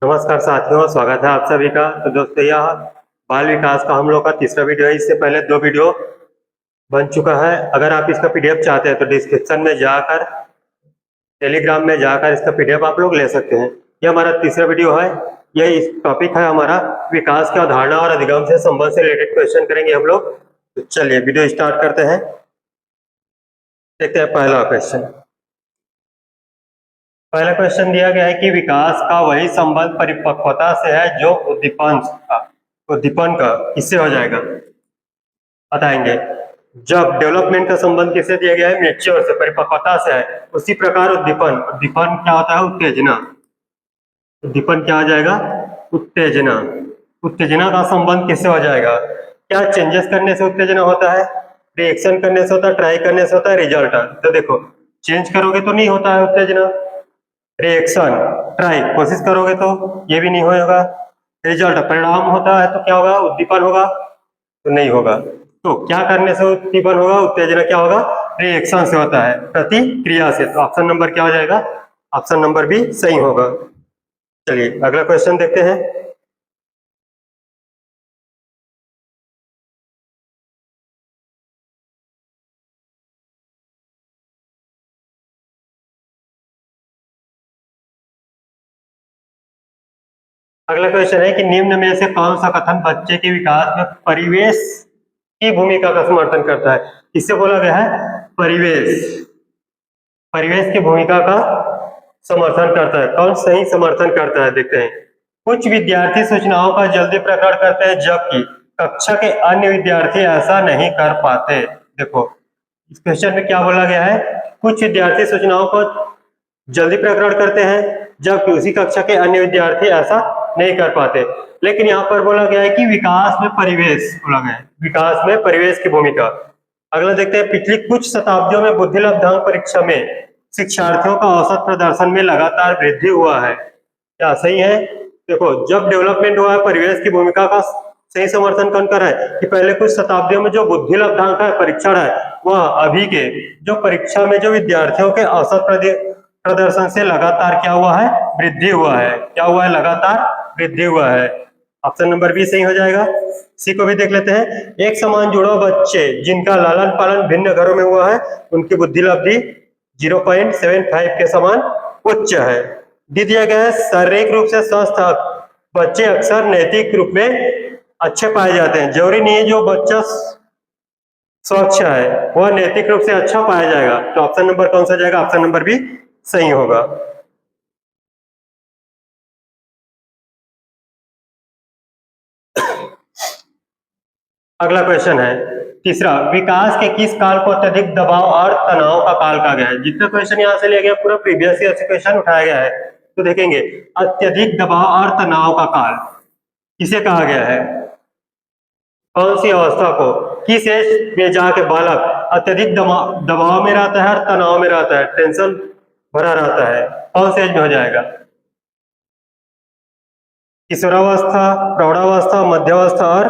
नमस्कार साथियों, स्वागत है आप सभी का। तो दोस्तों, यह बाल विकास का हम लोग का तीसरा वीडियो है। इससे पहले दो वीडियो बन चुका है। अगर आप इसका पीडीएफ चाहते हैं तो डिस्क्रिप्शन में जाकर, टेलीग्राम में जाकर इसका पीडीएफ आप लोग ले सकते हैं। यह हमारा तीसरा वीडियो है। यह इस टॉपिक है हमारा विकास की अवधारणा और अधिगम से संबंध से रिलेटेड क्वेश्चन करेंगे हम लोग। तो चलिए वीडियो स्टार्ट करते हैं। देखते हैं पहला क्वेश्चन। पहला क्वेश्चन दिया गया है कि विकास का वही संबंध परिपक्वता से है जो उद्दीपन का किससे हो जाएगा, बताएंगे। जब डेवलपमेंट का संबंध किससे दिया गया है, मैच्योर से, परिपक्वता से है, उसी प्रकार उद्दीपन उद्दीपन क्या होता है, उत्तेजना। उद्दीपन क्या हो जाएगा, उत्तेजना। उत्तेजना का संबंध किससे हो जाएगा, क्या चेंजेस करने से उत्तेजना होता है, रिएक्शन करने से होता है, ट्राई करने से होता है, रिजल्ट। तो देखो, चेंज करोगे तो नहीं होता है उत्तेजना, रिएक्शन, ट्राई कोशिश करोगे तो ये भी नहीं होगा, रिजल्ट परिणाम होता है तो क्या होगा, उद्दीपन होगा, तो नहीं होगा। तो क्या करने से उद्दीपन होगा, उत्तेजना क्या होगा, रिएक्शन से होता है, प्रतिक्रिया से। तो ऑप्शन नंबर क्या हो जाएगा, ऑप्शन नंबर भी सही होगा। चलिए अगला क्वेश्चन देखते हैं। अगला क्वेश्चन है कि निम्न में से कौन सा कथन बच्चे के विकास में परिवेश की भूमिका का समर्थन करता है। इससे बोला गया है परिवेश, परिवेश की भूमिका का समर्थन करता है। कौन सही समर्थन करता है, देखते हैं। कुछ विद्यार्थी सूचनाओं का जल्दी प्रकट करते हैं जबकि कक्षा के अन्य विद्यार्थी ऐसा नहीं कर पाते। देखो, इस क्वेश्चन में क्या बोला गया है, कुछ विद्यार्थी सूचनाओं को जल्दी प्रकट करते हैं जबकि उसी कक्षा के अन्य विद्यार्थी ऐसा नहीं कर पाते। लेकिन यहाँ पर बोला गया है कि विकास में परिवेश बोला गया है, विकास में परिवेश की भूमिका। अगला देखते हैं, पिछली कुछ शताब्दियों में बुद्धि लब्धांक परीक्षा में शिक्षार्थियों का औसत प्रदर्शन में लगातार वृद्धि हुआ है। क्या सही है? देखो, जब डेवलपमेंट हुआ है, परिवेश की भूमिका का सही समर्थन कौन कर रहा है कि पहले कुछ शताब्दियों में जो बुद्धि लब्धांक है, परीक्षण है, वह अभी के जो परीक्षा में जो विद्यार्थियों के औसत प्रदर्शन से लगातार क्या हुआ है, वृद्धि हुआ है। क्या हुआ है, लगातार वृद्धि हुआ है। ऑप्शन नंबर बी सही हो जाएगा। सी को भी देख लेते हैं। एक समान जुड़वा बच्चे जिनका लालन पालन भिन्न घरों में हुआ है, उनकी बुद्धि लब्धि 0.75 के समान उच्च है। दिया गया है, शारीरिक रूप से स्वस्थ बच्चे अक्सर नैतिक रूप में अच्छे पाए जाते हैं। जरूरी नहीं है जो बच्चा स्वच्छ है वह नैतिक रूप से अच्छा पाया जाएगा। तो ऑप्शन नंबर कौन सा जाएगा, ऑप्शन नंबर भी सही होगा। अगला क्वेश्चन है तीसरा, विकास के किस काल को अत्यधिक दबाव और तनाव का काल कहा गया है। जितना क्वेश्चन यहाँ से लिया गया पूरा प्रीवियस ईयर से क्वेश्चन उठाया गया है। तो देखेंगे, अत्यधिक दबाव और तनाव का काल किसे कहा गया है, कौन सी अवस्था को, किस एज में जाके बालक अत्यधिक दबाव में रहता है और तनाव में रहता है, टेंशन भरा रहता है, कौन से एज में हो जाएगा, किशोरावस्था, प्रौढ़ावस्था, मध्यावस्था और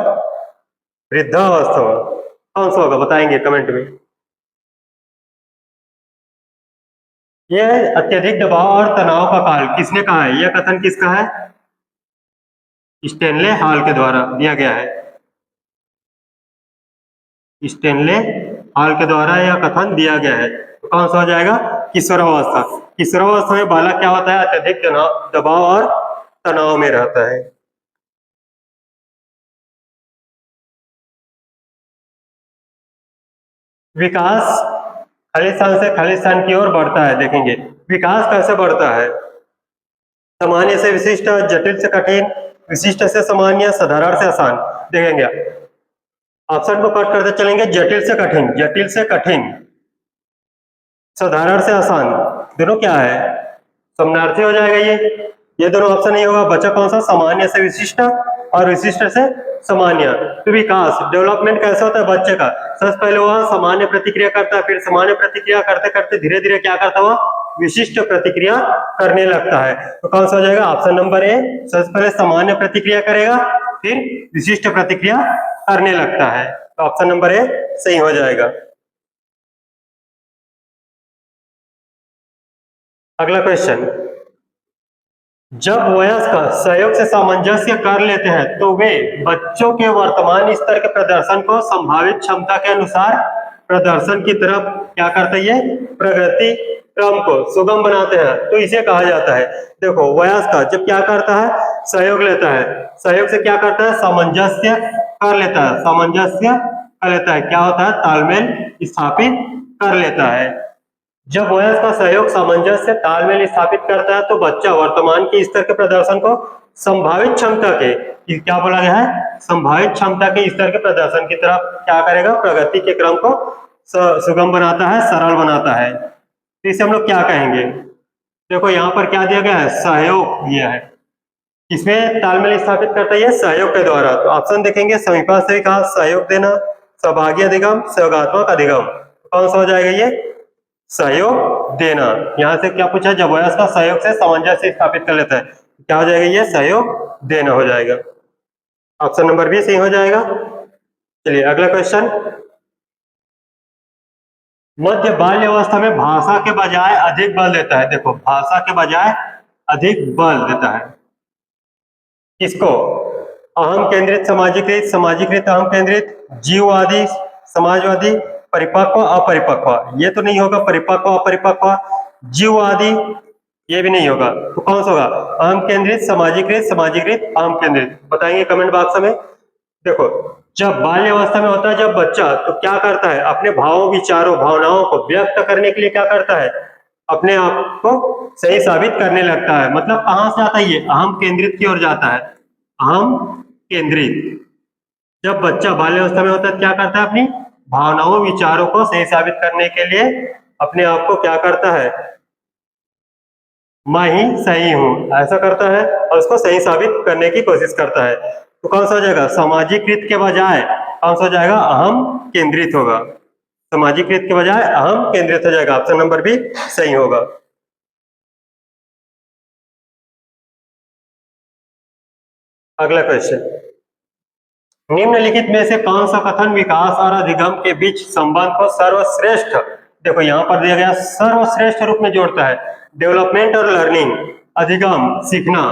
वृद्धावस्था। कौन सा होगा, बताएंगे कमेंट में। यह अत्यधिक दबाव और तनाव का काल किसने कहा है, यह कथन किसका है, स्टेनले हॉल के द्वारा दिया गया है। स्टेनले हॉल के द्वारा यह कथन दिया गया है। तो कौन सा हो जाएगा, किशोरावस्था। किशोरावस्था में बालक क्या होता है, अत्यधिक दबाव और तनाव में रहता है। विकास खालिस्तान से खालिस्तान की ओर बढ़ता है। देखेंगे विकास कैसे बढ़ता है, सामान्य से विशिष्ट, जटिल से कठिन, विशिष्ट से सामान्य, साधारण से आसान। देखेंगे ऑप्शन को कट करते चलेंगे, जटिल से कठिन, जटिल से कठिन, साधारण से आसान, दोनों क्या है, समानार्थी हो जाएगा। ये दोनों ऑप्शन नहीं होगा। बचा कौन सा, सामान्य से विशिष्ट और विशिष्ट से सामान्य। तो विकास डेवलपमेंट कैसा होता है बच्चे का, सबसे पहले वह सामान्य प्रतिक्रिया करता है, फिर सामान्य प्रतिक्रिया करते करते धीरे धीरे क्या करता है, वह विशिष्ट प्रतिक्रिया करने लगता है। तो कौन सा हो जाएगा, ऑप्शन नंबर ए, सबसे पहले सामान्य प्रतिक्रिया करेगा फिर विशिष्ट प्रतिक्रिया करने लगता है। तो ऑप्शन नंबर ए सही हो जाएगा। अगला क्वेश्चन, जब वयस्क सहयोग से सामंजस्य कर लेते हैं तो वे बच्चों के वर्तमान स्तर के प्रदर्शन को संभावित क्षमता के अनुसार प्रदर्शन की तरफ क्या करते हैं, ये प्रगति क्रम को सुगम बनाते हैं। तो इसे कहा जाता है, देखो वयस्क जब क्या करता है, सहयोग लेता है, सहयोग से क्या करता है, सामंजस्य कर लेता है, सामंजस्य कर लेता है, क्या होता है, तालमेल स्थापित कर लेता है। जब वयस्क का सहयोग सामंजस्य तालमेल स्थापित करता है तो बच्चा वर्तमान के स्तर के प्रदर्शन को संभावित क्षमता के, क्या बोला गया है, संभावित क्षमता के स्तर के प्रदर्शन की तरफ क्या करेगा, प्रगति के क्रम को सुगम बनाता है, सरल बनाता है। तो इसे हम लोग क्या कहेंगे, देखो यहाँ पर क्या दिया गया है, सहयोग दिया है, इसमें तालमेल स्थापित करता है सहयोग के द्वारा। तो ऑप्शन देखेंगे, समीपा से कहा सहयोग देना, सहभागी अधिगम, सहयोगात्मक अधिगम, कौन सा हो जाएगा, ये सहयोग देना। यहाँ से क्या पूछा, जब वयस्क का सहयोग से सामंजस्य स्थापित कर लेता है, क्या हो जाएगा, ये सहयोग देना हो जाएगा। ऑप्शन नंबर बी सही हो जाएगा। चलिए अगला क्वेश्चन, मध्य बाल्यावस्था में भाषा के बजाय अधिक बल देता है, देखो भाषा के बजाय अधिक बल देता है, किसको, अहम केंद्रित सामाजिकृत, सामाजिकृत अहम केंद्रित, जीववादी समाजवादी, परिपक्व अपरिपक्व, ये तो नहीं होगा, परिपक्व अपरिपक्व, जीववादी ये भी नहीं होगा, तो कौन सा होगा, अहम केंद्रित सामाजिकृत, सामाजिकृत अहम केंद्रित, बताएंगे कमेंट बॉक्स में। देखो जब बाल्य अवस्था में होता है जब बच्चा, तो क्या करता है, अपने भावों विचारों भावनाओं को व्यक्त करने के लिए क्या करता है, अपने आप को सही साबित करने लगता है। मतलब कहां से आता है, ये अहम केंद्रित की ओर जाता है, अहम केंद्रित। जब बच्चा बाल्यावस्था में होता है क्या करता है, अपनी भावनाओं विचारों को सही साबित करने के लिए अपने आप को क्या करता है, मैं ही सही हूं ऐसा करता है और उसको सही साबित करने की कोशिश करता है। तो कौन सा हो जाएगा, सामाजिकृत के बजाय कौन सा हो जाएगा, अहम केंद्रित होगा, सामाजिकृत के बजाय अहम केंद्रित हो जाएगा, ऑप्शन नंबर बी सही होगा। अगला क्वेश्चन, निम्नलिखित में से कौन सा कथन विकास और अधिगम के बीच संबंध को सर्वश्रेष्ठ, देखो यहां पर दिया गया सर्वश्रेष्ठ रूप में जोड़ता है, डेवलपमेंट और लर्निंग, अधिगम सीखना,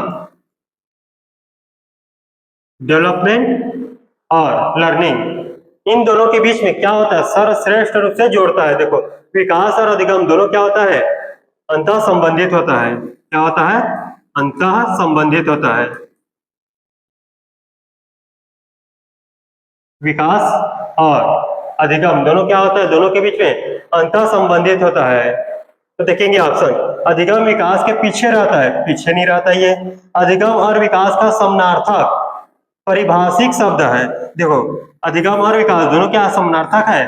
डेवलपमेंट और लर्निंग इन दोनों के बीच में क्या होता है, सर्वश्रेष्ठ रूप से जोड़ता है। देखो विकास और अधिगम दोनों क्या होता है, अंतः संबंधित होता है, क्या होता है, अंतः संबंधित होता है। विकास और अधिगम दोनों क्या होता है, दोनों के बीच में अंतः संबंधित होता है। तो देखेंगे ऑप्शन, अधिगम विकास के पीछे रहता है, पीछे नहीं रहता, ये अधिगम और विकास का समानार्थक परिभाषिक शब्द है। देखो अधिगम और विकास दोनों क्या समानार्थक है,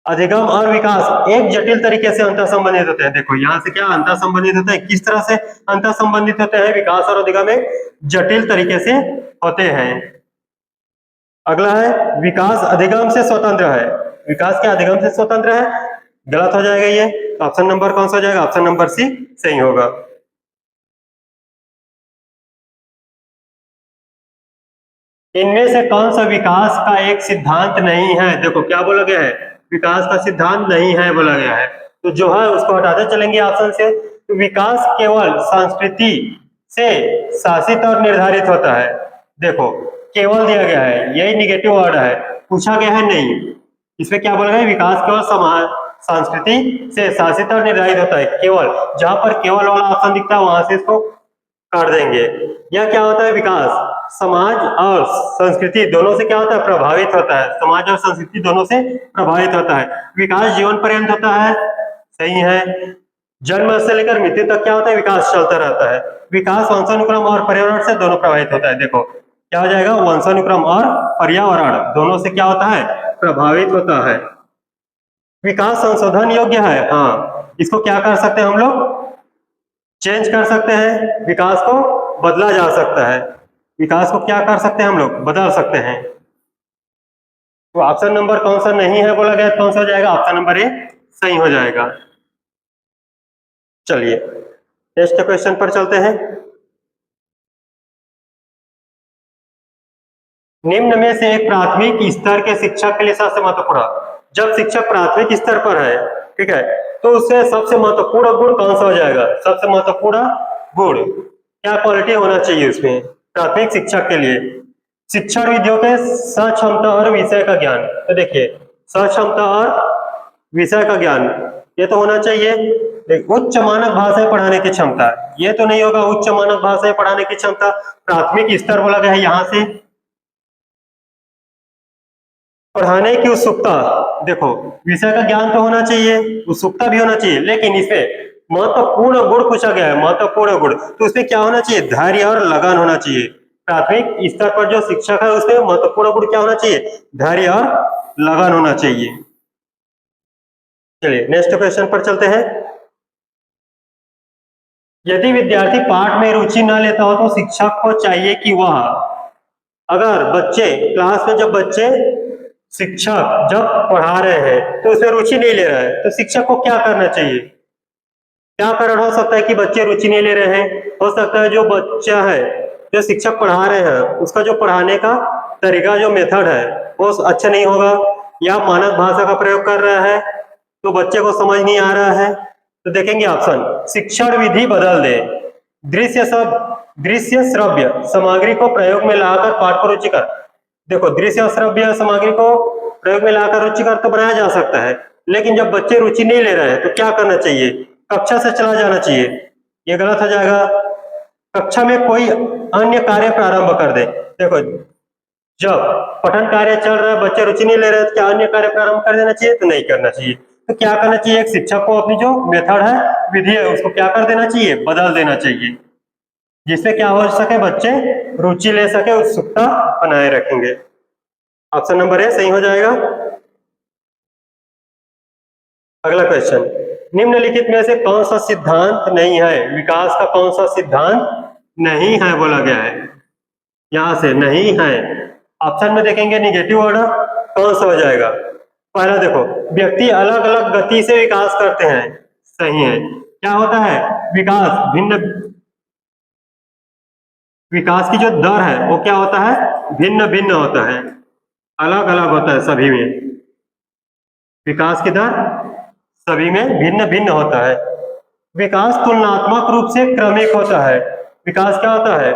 अधिगम और विकास एक जटिल तरीके से अंतर संबंधित होते हैं। देखो यहाँ से क्या अंतर संबंधित होते हैं, किस तरह से अंतर संबंधित होते हैं, विकास और अधिगम एक जटिल तरीके से होते हैं। अगला है विकास अधिगम से स्वतंत्र है, विकास क्या अधिगम से स्वतंत्र है, गलत हो जाएगा ये, ऑप्शन नंबर कौन सा हो जाएगा, ऑप्शन नंबर सी सही होगा। इनमें से कौन सा विकास का एक सिद्धांत नहीं है, देखो क्या बोला गया है, विकास का सिद्धांत नहीं है बोला गया है, तो जो है उसको हटाते चलेंगे ऑप्शन से। तो विकास केवल संस्कृति से शासित और निर्धारित होता है, देखो केवल दिया गया है, यही निगेटिव वर्ड है, पूछा गया है नहीं, इसमें क्या बोला गया, विकास केवल समाज संस्कृति से शासित और निर्धारित होता है, केवल, जहां पर केवल वाला ऑप्शन दिखता है वहां से इसको काट देंगे। यह क्या होता है, विकास समाज और संस्कृति दोनों से क्या होता है, प्रभावित होता है, समाज और संस्कृति दोनों से प्रभावित होता है। विकास जीवन पर्यंत होता है, सही है, जन्म से लेकर मृत्यु तक क्या होता है, विकास चलता रहता है। विकास वंशानुक्रम और पर्यावरण से दोनों प्रभावित होता है, देखो क्या हो जाएगा, वंशानुक्रम और पर्यावरण दोनों से क्या होता है, प्रभावित होता है। विकास संशोधन योग्य है, हाँ इसको क्या कर सकते हैं हम लोग, चेंज कर सकते हैं, विकास को बदला जा सकता है, विकास को क्या कर सकते हैं हम लोग, बदल सकते हैं। तो ऑप्शन नंबर कौन सा नहीं है बोला गया, कौन सा हो जाएगा, ऑप्शन नंबर ए सही हो जाएगा। चलिए नेक्स्ट क्वेश्चन पर चलते हैं। निम्न में से एक प्राथमिक स्तर के शिक्षक के लिए सबसे महत्वपूर्ण, जब शिक्षक प्राथमिक स्तर पर है, ठीक है, तो उससे सबसे महत्वपूर्ण गुण कौन सा हो जाएगा, सबसे महत्वपूर्ण गुण, क्या क्वालिटी होना चाहिए उसमें प्राथमिक शिक्षक के लिए? शिक्षण विधियों के सक्षमता और विषय का ज्ञान। तो देखिए, सक्षमता और विषय का ज्ञान ये तो होना चाहिए। उच्च मानक भाषाएं पढ़ाने की क्षमता, ये तो नहीं होगा। उच्च मानक भाषाएं पढ़ाने की क्षमता, प्राथमिक स्तर बोला गया है यहाँ से। पढ़ाने की उत्सुकता, देखो विषय का ज्ञान तो होना चाहिए, उत्सुकता भी होना चाहिए, लेकिन इसमें महत्वपूर्ण गुण पूछा गया है, महत्वपूर्ण गुण, तो उसमें क्या होना चाहिए? धैर्य और लगन होना चाहिए। प्राथमिक स्तर पर जो शिक्षक है उसमें महत्वपूर्ण गुण क्या होना चाहिए? धैर्य और लगन होना चाहिए। चलिए नेक्स्ट क्वेश्चन पर चलते हैं। यदि विद्यार्थी पाठ में रुचि न लेता हो तो शिक्षक को चाहिए कि वह, अगर बच्चे क्लास में जब बच्चे शिक्षक जब पढ़ा रहे हैं तो उसमें रुचि नहीं ले रहा है, तो शिक्षक को क्या करना चाहिए? क्या कारण हो सकता है कि बच्चे रुचि नहीं ले रहे हैं? हो सकता है जो बच्चा है, जो शिक्षक पढ़ा रहे हैं, उसका जो पढ़ाने का तरीका, जो मेथड है वो अच्छा नहीं होगा, या मानक भाषा का प्रयोग कर रहा है तो बच्चे को समझ नहीं आ रहा है। तो देखेंगे ऑप्शन, शिक्षण विधि बदल दे, दृश्य श्रव्य सामग्री को प्रयोग में लाकर पाठ को रुचिकर। देखो, दृश्य और श्रव्य सामग्री को प्रयोग में लाकर रुचिकर तो बनाया जा सकता है, लेकिन जब बच्चे रुचि नहीं ले रहे हैं तो क्या करना चाहिए? कक्षा से चला जाना चाहिए। ये गलत हो जाएगा। कक्षा में कोई अन्य कार्य प्रारंभ कर दे। देखो, जब पठन कार्य चल रहा है, बच्चे रुचि नहीं ले रहे हैं, तो क्या अन्य कार्य प्रारंभ कर देना चाहिए? तो नहीं करना चाहिए। तो क्या करना चाहिए? एक शिक्षक को अपनी जो मेथड है, विधि है, उसको क्या कर देना चाहिए? बदल देना चाहिए, जिससे क्या हो सके? बच्चे रुचि ले सके, उत्सुकता बनाए रखेंगे। ऑप्शन नंबर ए सही हो जाएगा। अगला क्वेश्चन, निम्नलिखित में से कौन सा सिद्धांत नहीं है? विकास का कौन सा सिद्धांत नहीं है बोला गया है? यहां से नहीं है। ऑप्शन में देखेंगे निगेटिव ऑर्डर, कौन सा हो जाएगा? पहला देखो, व्यक्ति अलग अलग गति से विकास करते हैं, सही है। क्या होता है? विकास भिन्न, विकास की जो दर है वो क्या होता है? भिन्न भिन्न होता है, अलग अलग होता है सभी में। विकास की दर सभी में भिन्न भिन्न होता है। विकास तुलनात्मक रूप से क्रमिक होता है। विकास क्या होता है?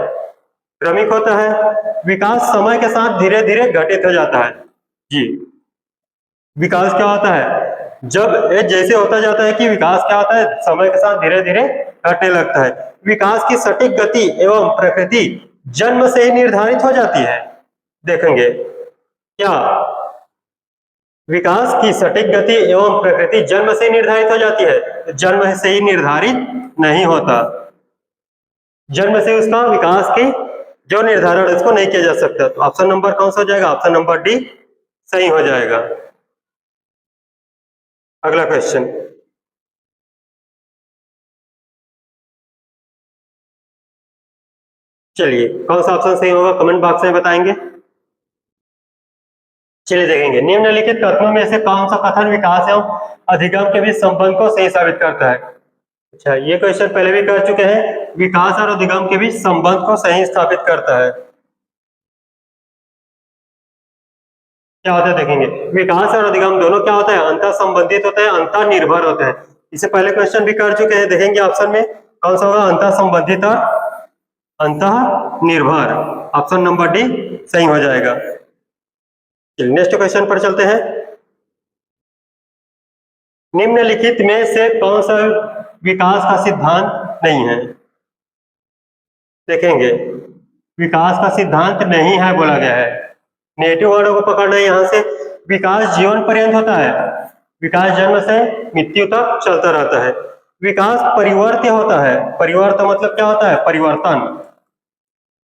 क्रमिक होता है। विकास समय के साथ धीरे धीरे घटित हो जाता है। जी, विकास क्या होता है? जब ये जैसे होता जाता है कि विकास क्या होता है? समय के साथ धीरे धीरे घटने लगता है। विकास की सटीक गति एवं प्रकृति जन्म से ही निर्धारित हो जाती है। देखेंगे क्या विकास की सटीक गति एवं प्रकृति जन्म से निर्धारित हो जाती है? जन्म से ही निर्धारित नहीं होता। जन्म से उसका विकास की जो निर्धारण है उसको नहीं किया जा सकता। तो ऑप्शन नंबर कौन सा हो जाएगा? ऑप्शन नंबर डी सही हो जाएगा। अगला क्वेश्चन, चलिए कौन सा ऑप्शन सही होगा कमेंट बॉक्स में बताएंगे। चलिए देखेंगे, निम्नलिखित कथनों में से कौन सा कथन विकास एवं अधिगम के बीच संबंध को सही साबित करता है? अच्छा, ये क्वेश्चन पहले भी कर चुके हैं। विकास और अधिगम के बीच संबंध को सही स्थापित करता है। क्या होता है देखेंगे, विकास और अधिगम दोनों क्या होता है? अंतर संबंधित होते हैं, अंतर निर्भर होते हैं। इससे पहले क्वेश्चन भी कर चुके हैं, देखेंगे ऑप्शन में कौन सा होगा? अंतर संबंधित और अंतर निर्भर। ऑप्शन नंबर डी सही हो जाएगा। नेक्स्ट क्वेश्चन पर चलते हैं। निम्नलिखित में से कौन सा विकास का सिद्धांत नहीं है? देखेंगे, विकास का सिद्धांत नहीं है बोला गया है। नेगेटिव वर्डों को पकड़ना है यहाँ से। विकास जीवन पर्यंत होता है। विकास जन्म से मृत्यु तक चलता रहता है। विकास परिवर्त्य होता है। परिवर्त मतलब क्या होता है? परिवर्तन।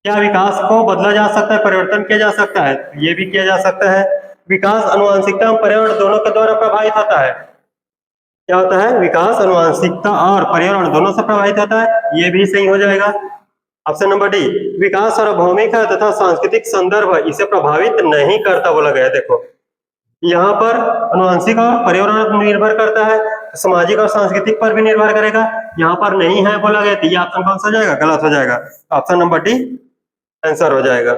क्या विकास को बदला जा सकता है, परिवर्तन किया जा सकता है? ये भी किया जा सकता है। विकास आनुवंशिकता और पर्यावरण दोनों के द्वारा प्रभावित होता है। क्या होता है? विकास आनुवंशिकता और पर्यावरण दोनों से प्रभावित होता है। ये भी सही हो जाएगा। ऑप्शन नंबर डी, विकास सार्वभौमिक है तथा सांस्कृतिक संदर्भ इसे प्रभावित नहीं करता बोला गया है। देखो, यहाँ पर आनुवंशिक और पर्यावरण पर निर्भर करता है, सामाजिक और सांस्कृतिक पर भी निर्भर करेगा। यहाँ पर नहीं है बोला गया, तो ये ऑप्शन कौन सा हो जाएगा? गलत हो जाएगा। ऑप्शन नंबर डी आंसर हो जाएगा।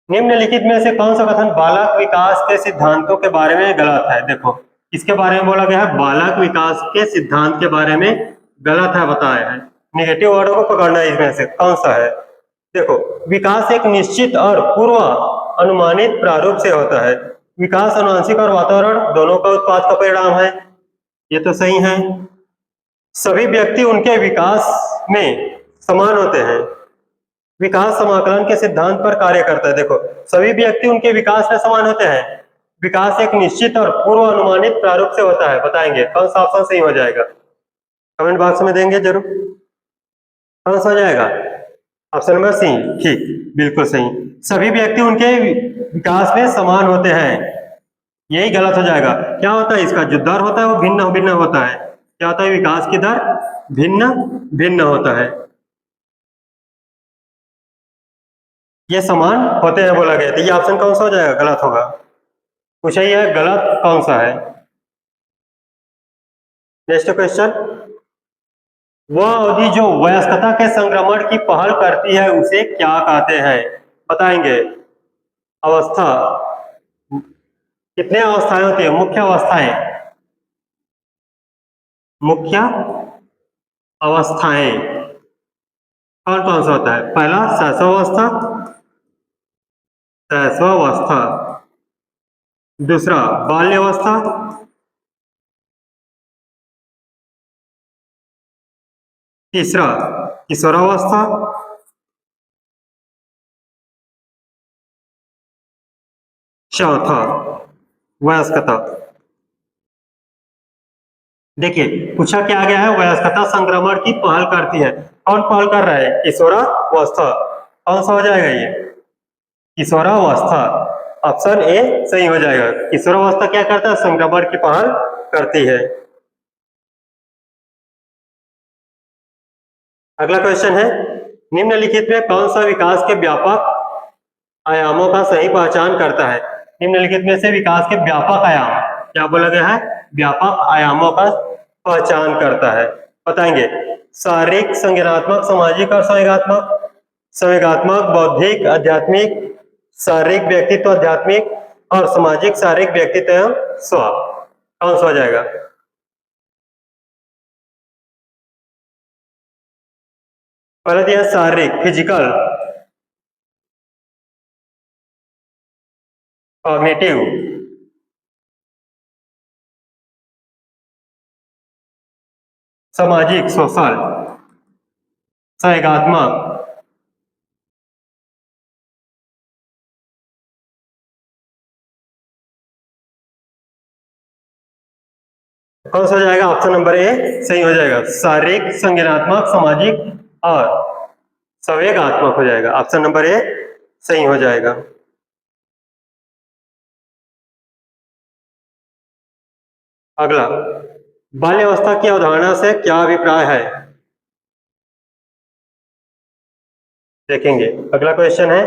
निम्नलिखित में से कौन सा कथन बालक विकास के सिद्धांतों के बारे में गलत है? देखो, इसके बारे में बोला गया है बालक विकास के सिद्धांत के बारे में गलत है बताया है। नेगेटिव वर्डों को पकड़ना है, इसमें से कौन सा है। देखो, विकास एक निश्चित और पूर्व अनुमानित प्रारूप से होता है। विकास अनुवांशिक और वातावरण दोनों का उत्पाद का परिणाम है, ये तो सही है। सभी व्यक्ति उनके विकास में समान होते हैं। विकास समाकलन के सिद्धांत पर कार्य करता है। देखो, सभी व्यक्ति उनके विकास में समान होते हैं। विकास एक निश्चित और पूर्व अनुमानित प्रारूप से होता है, बताएंगे कौन सा ऑप्शन सही हो जाएगा, कमेंट बॉक्स में देंगे जरूर। कौन सा हो जाएगा, ऑप्शन नंबर सी, ठीक, बिल्कुल सही। सभी व्यक्ति उनके विकास में समान होते हैं, यही गलत हो जाएगा। क्या होता है, इसका जो दर होता है वो भिन्न भिन्न होता है। क्या होता है, विकास की दर भिन्न भिन्न होता है। ये समान होते हैं बोला गया, तो ये ऑप्शन कौन सा हो जाएगा, गलत होगा। पूछा ही है गलत कौन सा है। नेक्स्ट क्वेश्चन, वह अवधि जो वयस्कता के संक्रमण की पहल करती है उसे क्या कहते हैं, बताएंगे। अवस्था, कितने अवस्थाएं होती है, मुख्य अवस्थाएं, मुख्य अवस्थाएं कौन कौन सा होता है। पहला शैशवावस्था, शैशवावस्था। दूसरा बाल्यावस्था, तीसरा किशोरावस्था, चौथा वयस्कता। देखिए, पूछा क्या गया है, वयस्कता संक्रमण की पहल करती है। कौन पहल कर रहा है, किशोरावस्था। कौन सा हो जाएगा ये, किशोरावस्था। ऑप्शन ए सही हो जाएगा। किशोरावस्था क्या करता है, संक्रमण की पहल करती है। अगला क्वेश्चन है, निम्नलिखित में कौन सा विकास के व्यापक आयामों का सही पहचान करता है। निम्नलिखित में से विकास के व्यापक आयाम, क्या बोला गया है, व्यापक आयामों का पहचान करता है, बताएंगे। शारीरिक, संज्ञानात्मक, सामाजिक और संवेगात्मक। संवेगात्मक बौद्धिक आध्यात्मिक, शारीरिक व्यक्तित्व आध्यात्मिक, और सामाजिक शारीरिक व्यक्तित्व एवं स्व। कौन सा हो जाएगा। पहले दिया शारीरिक, फिजिकल, कॉग्निटिव, सामाजिक, सोशल, संवेगात्मक, कौन सा हो जाएगा, ऑप्शन नंबर ए सही हो जाएगा। शारीरिक, संज्ञानात्मक, सामाजिक और संवेगात्मक हो जाएगा। ऑप्शन नंबर ए सही हो जाएगा। अगला, बाल्यावस्था की अवधारणा से क्या अभिप्राय है, देखेंगे। अगला क्वेश्चन है,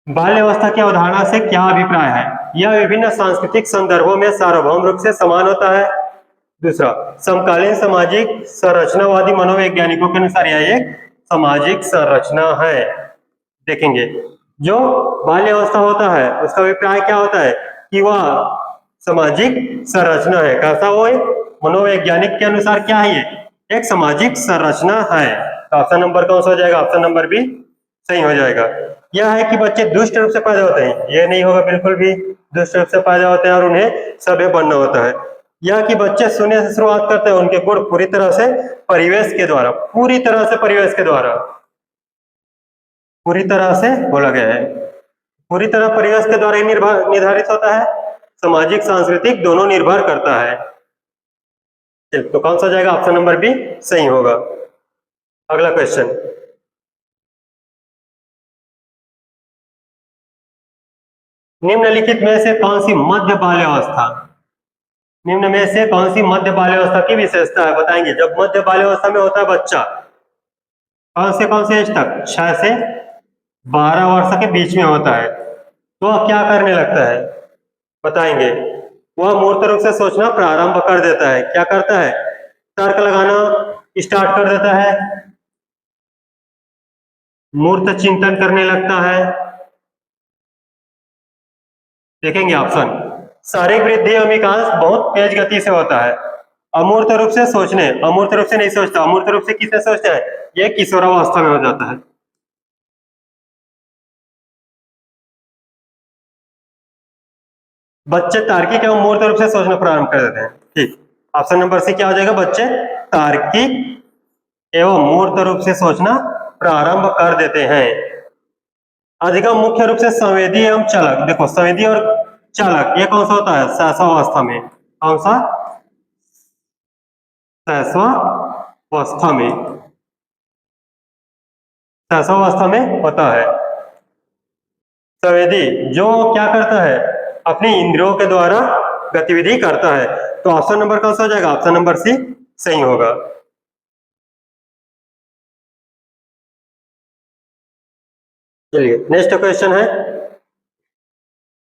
बाल्यावस्था की अवधारणा से क्या अभिप्राय है। यह विभिन्न सांस्कृतिक संदर्भों में सार्वभौम रूप से समान होता है। दूसरा, समकालीन सामाजिक संरचनावादी मनोवैज्ञानिकों के अनुसार यह एक सामाजिक संरचना है। देखेंगे, जो बाल्यावस्था होता है उसका अभिप्राय क्या होता है कि वह सामाजिक संरचना है। कैसा वो है, मनोवैज्ञानिक के अनुसार क्या है, ये एक सामाजिक संरचना है। तो ऑप्शन नंबर कौन सा हो जाएगा, ऑप्शन नंबर बी सही हो जाएगा। यह है कि बच्चे दुष्ट रूप से पैदा होते हैं, ये नहीं होगा बिल्कुल भी। दुष्ट रूप से पैदा होते हैं और उन्हें सभ्य बनना होता है। यह कि बच्चे शून्य से शुरुआत करते हैं, उनके गुण पूरी तरह से परिवेश के द्वारा, पूरी तरह से परिवेश के द्वारा, पूरी तरह से बोला गया है, पूरी तरह परिवेश के द्वारा ही निर्धारित होता है। सामाजिक सांस्कृतिक दोनों निर्भर करता है। तो कौन सा जाएगा, ऑप्शन नंबर बी सही होगा। अगला क्वेश्चन, निम्नलिखित में से कौन सी मध्य बाल्यावस्था, निम्न में से कौन सी मध्य बाल्यावस्था की विशेषता है, बताएंगे। जब मध्य बाल्यावस्था में होता है बच्चा, कौन से एज तक, 6 से 12 वर्ष के बीच में होता है, तो वह क्या करने लगता है, बताएंगे। वह मूर्त रूप से सोचना प्रारंभ कर देता है। क्या करता है, तर्क लगाना स्टार्ट कर देता है, मूर्त चिंतन करने लगता है, देखेंगे ऑप्शन। शारीरिक वृद्धि एवं विकास बहुत तेज गति से होता है। अमूर्त रूप से सोचने, अमूर्त रूप से नहीं सोचता, अमूर्त रूप से किससे सोचता है, ये किशोरावस्था में हो जाता है। बच्चे तार्किक एवं मूर्त रूप से सोचना प्रारंभ कर देते हैं। ठीक, ऑप्शन नंबर सी क्या हो जाएगा, बच्चे तार्किक एवं मूर्त रूप से सोचना प्रारंभ कर देते हैं। अधिगम मुख्य रूप से संवेदी एवं चालक, देखो संवेदी और चालक ये कौन सा होता है, सहस्रावस्था में। कौन सा, सहस्रावस्था में, सहस्रावस्था में होता है। संवेदी जो क्या करता है, अपनी इंद्रियों के द्वारा गतिविधि करता है। तो ऑप्शन नंबर कौन सा हो जाएगा, ऑप्शन नंबर सी सही होगा। चलिए नेक्स्ट क्वेश्चन है,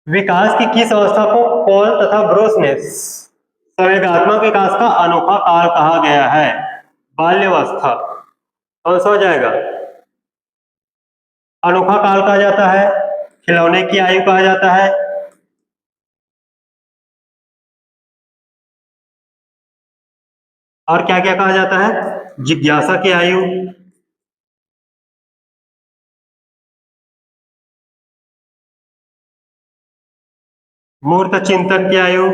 विकास की किस अवस्था को पॉल तथा ब्रूस ने संवेगात्मक विकास का अनोखा काल कहा गया है। बाल्यावस्था। कौन सा हो जाएगा, अनोखा काल कहा जाता है, खिलौने की आयु कहा जाता है, और क्या क्या कहा जाता है, जिज्ञासा की आयु, मूर्त चिंतन की आयु,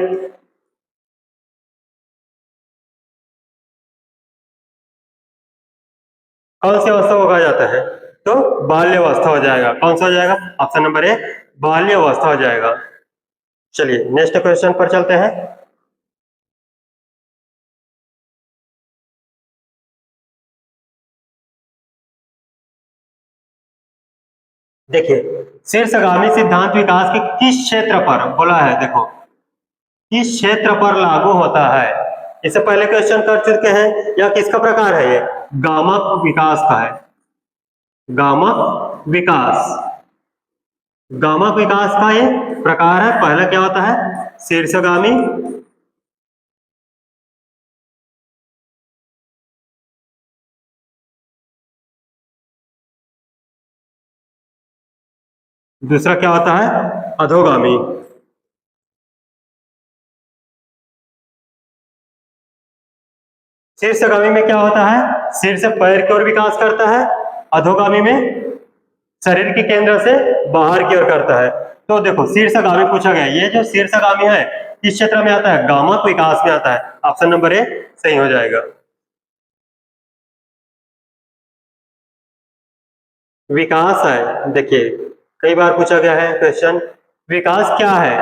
कौन सी अवस्था को कहा जाता है, तो बाल्यावस्था हो जाएगा। कौन सा हो जाएगा, ऑप्शन नंबर ए बाल्यावस्था हो जाएगा। चलिए नेक्स्ट क्वेश्चन पर चलते हैं। देखिए शीर्षगामी सिद्धांत विकास के किस क्षेत्र पर बोला है, देखो किस क्षेत्र पर लागू होता है। इससे पहले क्वेश्चन कर चुके हैं, या किसका प्रकार है, ये गामक विकास का है। गामक विकास, गामक विकास का ये प्रकार है। पहला क्या होता है, शीर्षगामी, दूसरा क्या होता है, अधोगामी। शीर्षगामी में क्या होता है, सिर से पैर की ओर विकास करता है। अधोगामी में शरीर के केंद्र से बाहर की ओर करता है। तो देखो शीर्षगामी पूछा गया, ये जो शीर्षगामी है किस क्षेत्र में आता है, गामक विकास में आता है। ऑप्शन नंबर ए सही हो जाएगा। विकास है, देखिए कई बार पूछा गया है क्वेश्चन, विकास क्या है,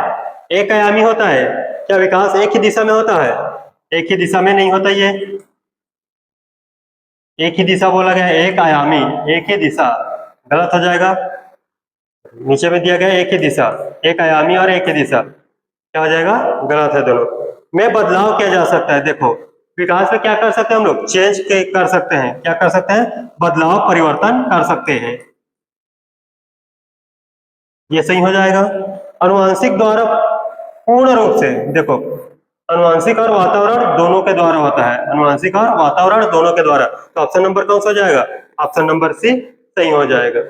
एक आयामी होता है। क्या विकास एक ही दिशा में होता है, एक ही दिशा में नहीं होता, ये एक ही दिशा बोला गया है, एक आयामी, एक ही दिशा, गलत हो जाएगा। नीचे में दिया गया एक ही दिशा, एक आयामी और एक ही दिशा, क्या हो जाएगा, गलत है दोनों में। बदलाव किया जा सकता है, देखो विकास में क्या कर सकते हैं हम लोग, चेंज कर सकते हैं, क्या कर सकते हैं, बदलाव परिवर्तन कर सकते हैं, ये सही हो जाएगा। अनुवांशिक द्वारा पूर्ण रूप से, देखो अनुवांशिक और वातावरण दोनों के द्वारा होता है, अनुवांशिक और वातावरण दोनों के द्वारा। तो ऑप्शन नंबर कौन सा हो जाएगा, ऑप्शन नंबर सी सही हो जाएगा।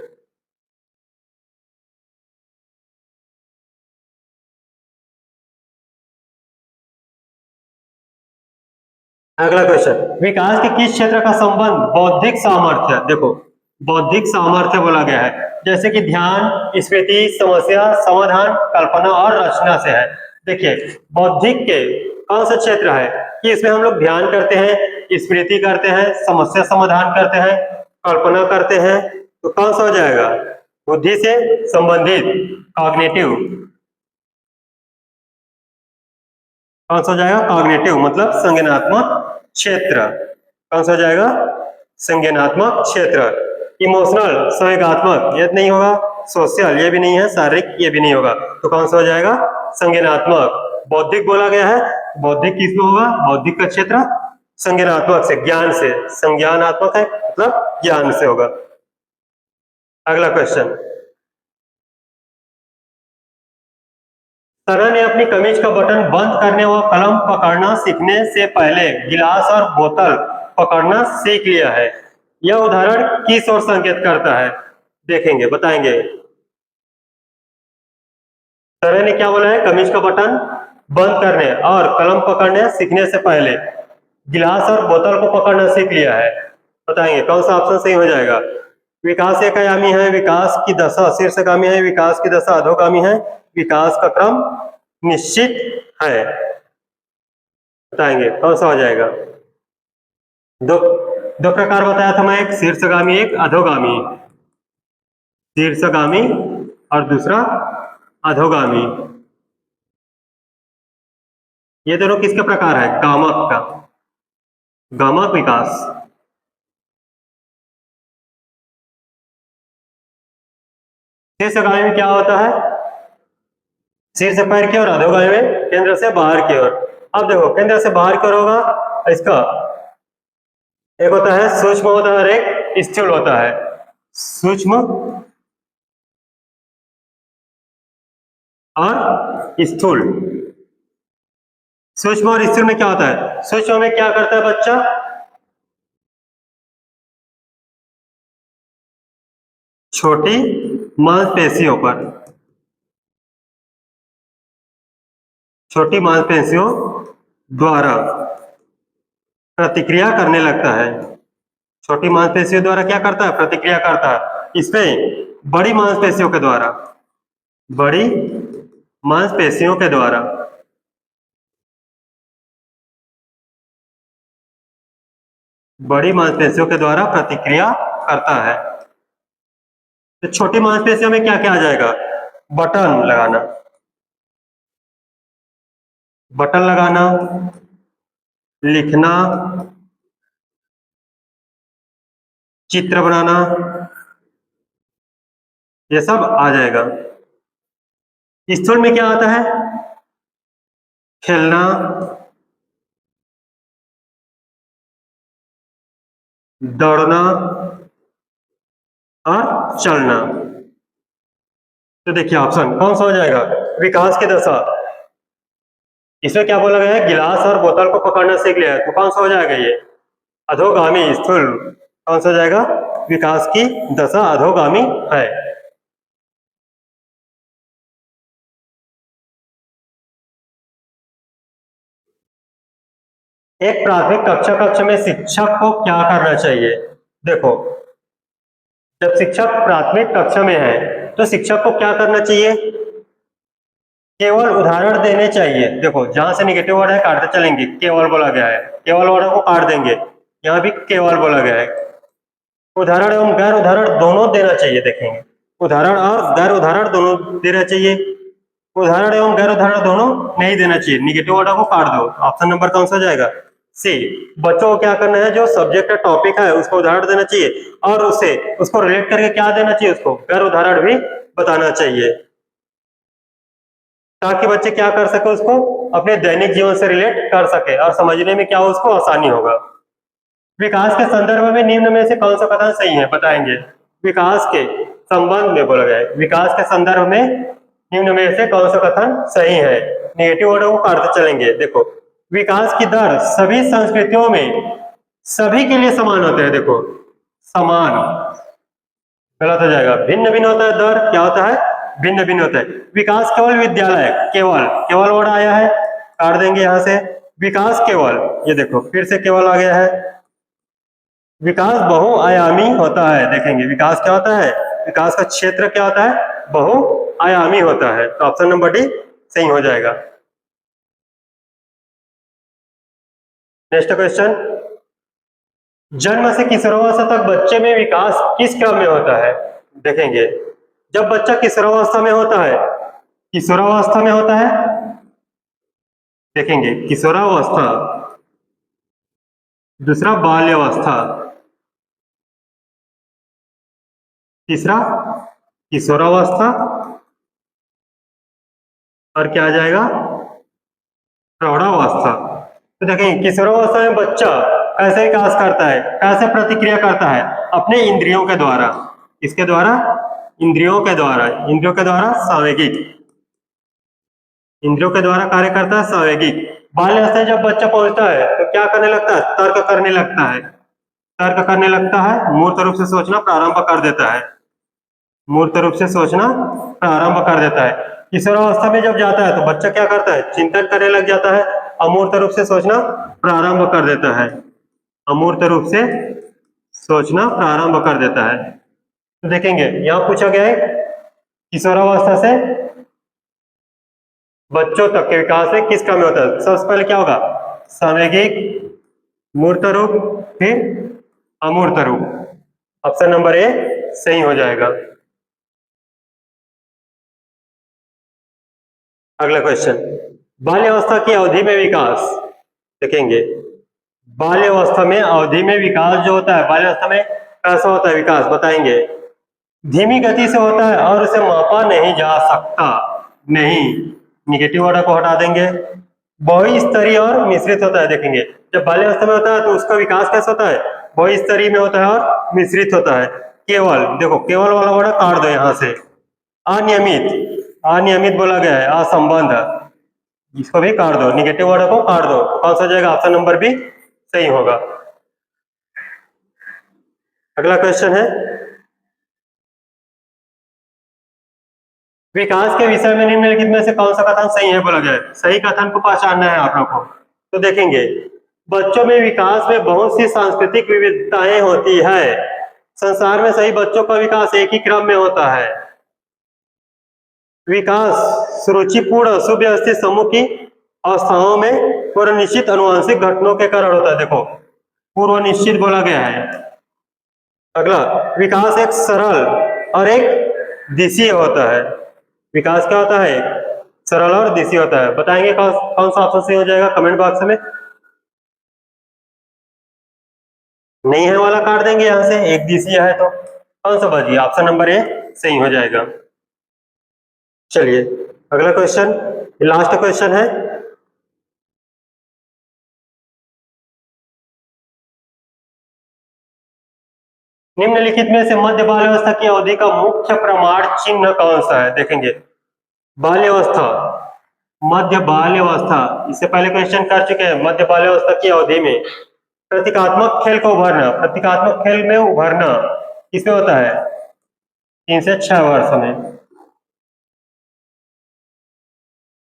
अगला क्वेश्चन, विकास के किस क्षेत्र का संबंध बौद्धिक सामर्थ्य, देखो बौद्धिक सामर्थ्य बोला गया है, जैसे कि ध्यान, स्मृति, समस्या समाधान, कल्पना और रचना से है। देखिए बौद्धिक के कौन सा क्षेत्र है कि इसमें हम लोग ध्यान करते हैं, स्मृति करते हैं, समस्या समाधान करते हैं, कल्पना करते हैं। तो कौन सा हो जाएगा, बुद्धि से संबंधित, कॉग्निटिव, कौन सा हो जाएगा, कॉग्निटिव मतलब संज्ञानात्मक क्षेत्र। कौन सा हो जाएगा, संज्ञानात्मक क्षेत्र। इमोशनल संवेगात्मक ये नहीं होगा, सोशल ये भी नहीं है, शारीरिक ये भी नहीं होगा। तो कौन सा हो जाएगा, संज्ञानात्मक। बौद्धिक बोला गया है, बौद्धिक किसमें होगा, बौद्धिक का क्षेत्र संज्ञानात्मक से, ज्ञान से, संज्ञानात्मक है मतलब ज्ञान से होगा। अगला क्वेश्चन, सरन ने अपनी कमीज का बटन बंद करने व कलम पकड़ना सीखने से पहले गिलास और बोतल पकड़ना सीख लिया है। यह उदाहरण किस ओर संकेत करता है, देखेंगे बताएंगे। सर ने क्या बोला है, कमीज का बटन बंद करने और कलम पकड़ने सीखने से पहले गिलास और बोतल को पकड़ना सीख लिया है। बताएंगे कौन सा ऑप्शन सही हो जाएगा। विकास एकयामी है, विकास की दशा शीर्षगामी है, विकास की दशा अधोगामी है, विकास का क्रम निश्चित है। बताएंगे कौन सा हो जाएगा। दो दो प्रकार बताया था मैं, एक शीर्षगामी एक अधोगामी। शीर्षगामी और दूसरा अधोगामी। ये दोनों किसके प्रकार है, गामक का, गामक विकास। शीर्षगामी में क्या होता है, शीर्ष पैर की ओर, अधोगामी में केंद्र से बाहर की ओर। अब देखो केंद्र से बाहर की ओर होगा इसका, एक होता है सूक्ष्म होता है और एक स्थूल होता है। सूक्ष्म और स्थूल। सूक्ष्म और स्थूल में क्या होता है, सूक्ष्म में क्या करता है बच्चा, छोटी मांसपेशियों पर, छोटी मांसपेशियों द्वारा प्रतिक्रिया करने लगता है। छोटी मांसपेशियों द्वारा क्या करता है, प्रतिक्रिया करता है। इसमें बड़ी मांसपेशियों के द्वारा, बड़ी मांसपेशियों के द्वारा बड़ी मांसपेशियों के द्वारा प्रतिक्रिया करता है। तो छोटी मांसपेशियों में क्या क्या आ जाएगा, बटन लगाना, बटन लगाना, लिखना, चित्र बनाना, ये सब आ जाएगा। स्थूल में क्या आता है, खेलना, दौड़ना और चलना। तो देखिए ऑप्शन कौन सा हो जाएगा, विकास की दशा। इसमें क्या बोला गया है, गिलास और बोतल को पकड़ना सीख लिया है, तो कौन सा हो जाएगा ये, अधोगामी स्थूल। कौन सा हो जाएगा, विकास की दशा अधोगामी है। एक प्राथमिक कक्षा में शिक्षक को क्या करना चाहिए। देखो जब शिक्षक प्राथमिक कक्षा में है तो शिक्षक को क्या करना चाहिए, केवल उदाहरण देने चाहिए। देखो जहां से निगेटिव वर्ड है काटते चलेंगे, केवल बोला गया है, केवल वर्ड को काट देंगे, यहाँ भी केवल बोला गया है। उदाहरण एवं गैर उदाहरण दोनों देना चाहिए। देखेंगे उदाहरण और गैर उदाहरण दोनों देना चाहिए, उदाहरण एवं गैर उदाहरण दोनों नहीं देना चाहिए, निगेटिव वर्ड को काट दो। ऑप्शन नंबर कौन सा जाएगा, सी। बच्चों को क्या करना है, जो सब्जेक्ट का टॉपिक है उसको उदाहरण देना चाहिए और उसे उसको रिलेट करके क्या देना चाहिए, उसको गैर उदाहरण भी बताना चाहिए, ताकि बच्चे क्या कर सके, उसको अपने दैनिक जीवन से रिलेट कर सके और समझने में क्या उसको आसानी होगा। विकास के संदर्भ में निम्न में से कौन सा कथन सही है, बताएंगे। विकास के संबंध में बोला गया है, विकास के संदर्भ में निम्न में से कौन सा कथन सही है। नेगेटिव वर्ड को काटते चलेंगे। देखो विकास की दर सभी संस्कृतियों में सभी के लिए समान होता है। देखो समान गलत हो जाएगा, भिन्न भिन्न होता है। दर क्या होता है, भिन्न भिन्न होता है। विकास केवल विद्यालय, केवल केवल वर्ड आया है, काट देंगे यहां से। विकास केवल, ये देखो फिर से केवल आ गया है। विकास बहुआयामी होता है। देखेंगे विकास क्या होता है, विकास का क्षेत्र क्या होता है, बहुआयामी होता है। तो ऑप्शन नंबर डी सही हो जाएगा। नेक्स्ट क्वेश्चन, जन्म से किशोरावस्था तक बच्चे में विकास किस क्रम में होता है। देखेंगे जब बच्चा किशोरावस्था में होता है, किशोरावस्था में होता है, देखेंगे किशोरावस्था, दूसरा बाल्यावस्था, तीसरा किशोरावस्था और क्या आ जाएगा, प्रौढ़ावस्था। तो देखेंगे किशोरावस्था में बच्चा कैसे विकास करता है, कैसे प्रतिक्रिया करता है, अपने इंद्रियों के द्वारा। किसके द्वारा, इंद्रियों के द्वारा, इंद्रियों के द्वारा सांवेगिक, इंद्रियों के द्वारा कार्य करता है सांवेगिक। बाल्यावस्था में जब बच्चा पहुंचता है तो क्या करने लगता है, तर्क करने लगता है, तर्क करने लगता है, मूर्त रूप से सोचना प्रारंभ कर देता है, मूर्त रूप से सोचना प्रारंभ कर देता है। किशोरावस्था में जब जाता है तो बच्चा क्या करता है, चिंतन करने लग जाता है, अमूर्त रूप से सोचना प्रारंभ कर देता है, अमूर्त रूप से सोचना प्रारंभ कर देता है। तो देखेंगे यहाँ पूछा गया है किशोरावस्था से बच्चों तक के विकास में किस क्रम में होता है। सबसे पहले क्या होगा, सामयिक, मूर्त रूप, फिर अमूर्त रूप। ऑप्शन नंबर ए सही हो जाएगा। अगला क्वेश्चन, बाल्यावस्था की अवधि में विकास। देखेंगे बाल्यावस्था में अवधि में विकास जो होता है, बाल्यावस्था में कैसा होता है विकास, बताएंगे। धीमी गति से होता है और उसे मापा नहीं जा सकता, नहीं, निगेटिव ऑर्डर को हटा देंगे। बहुस्तरीय और मिश्रित होता है। देखेंगे जब बाल्यावस्था में होता है तो उसका विकास कैसा होता है, बहुस्तरीय में होता है और मिश्रित होता है। केवल, देखो केवल वाला वर्ड काट दो यहाँ से। अनियमित, अनियमित बोला गया है, असंबंध, इसको भी काट दो, निगेटिव वर्ड को काट दो। कौन सा हो जाएगा, ऑप्शन नंबर बी सही होगा। अगला क्वेश्चन है, विकास के विषय में निम्नलिखित में से कौन सा कथन सही है बोला गया है। सही कथन को पहचानना है आप लोग को। तो देखेंगे बच्चों में विकास में बहुत सी सांस्कृतिक विविधताएं होती है। संसार में सही बच्चों का विकास एक ही क्रम में होता है। विकास सुरुचिपूर्ण सुव्यवस्थित समूह की अवस्थाओं में पूर्व निश्चित अनुवांशिक घटनाओं के कारण होता है। देखो पूर्व निश्चित बोला गया है। अगला, विकास एक सरल और एक दिशीय होता है। विकास क्या होता है, सरल और दिशीय होता है। बताएंगे कौन सा ऑप्शन सही हो जाएगा कमेंट बॉक्स में। नहीं है वाला काट देंगे यहां से, एक दिशीय है तो कौन सा बचिए, ऑप्शन नंबर ए सही हो जाएगा। चलिए अगला क्वेश्चन, लास्ट क्वेश्चन है, निम्नलिखित में से मध्य बाल्यावस्था की अवधि का मुख्य प्रमाण चिन्ह कौन सा है। देखेंगे बाल्यावस्था, मध्य बाल्यावस्था, इससे पहले क्वेश्चन कर चुके हैं। मध्य बाल्यावस्था की अवधि में प्रतीकात्मक खेल को उभरना, प्रतीकात्मक खेल में उभरना किसमें होता है, 3 से 6 वर्ष में।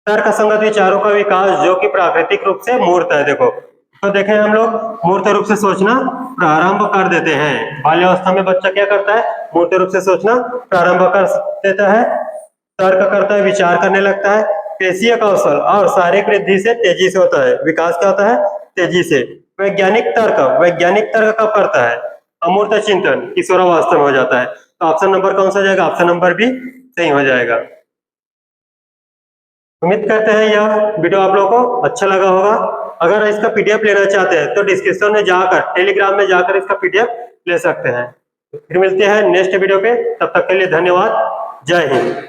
तर्क संगत विचारों का विकास जो कि प्राकृतिक रूप से मूर्त है। देखो तो देखें हम लोग मूर्त रूप से सोचना प्रारंभ कर देते हैं। बाल्यावस्था में बच्चा क्या करता है, मूर्त रूप से सोचना प्रारंभ कर देता है, तर्क करता है, विचार करने लगता है। पेशीय कौशल और शारीरिक वृद्धि से तेजी से होता है। विकास क्या होता है, तेजी से। वैज्ञानिक तर्क कब करता है, अमूर्त चिंतन किशोरावस्था में हो जाता है। तो ऑप्शन नंबर कौन सा हो जाएगा, ऑप्शन नंबर बी सही हो जाएगा। उम्मीद करते हैं यह वीडियो आप लोगों को अच्छा लगा होगा। अगर इसका पीडीएफ लेना चाहते हैं तो डिस्क्रिप्शन में जाकर, टेलीग्राम में जाकर इसका पीडीएफ ले सकते हैं। फिर मिलते हैं नेक्स्ट वीडियो पे, तब तक के लिए धन्यवाद, जय हिंद।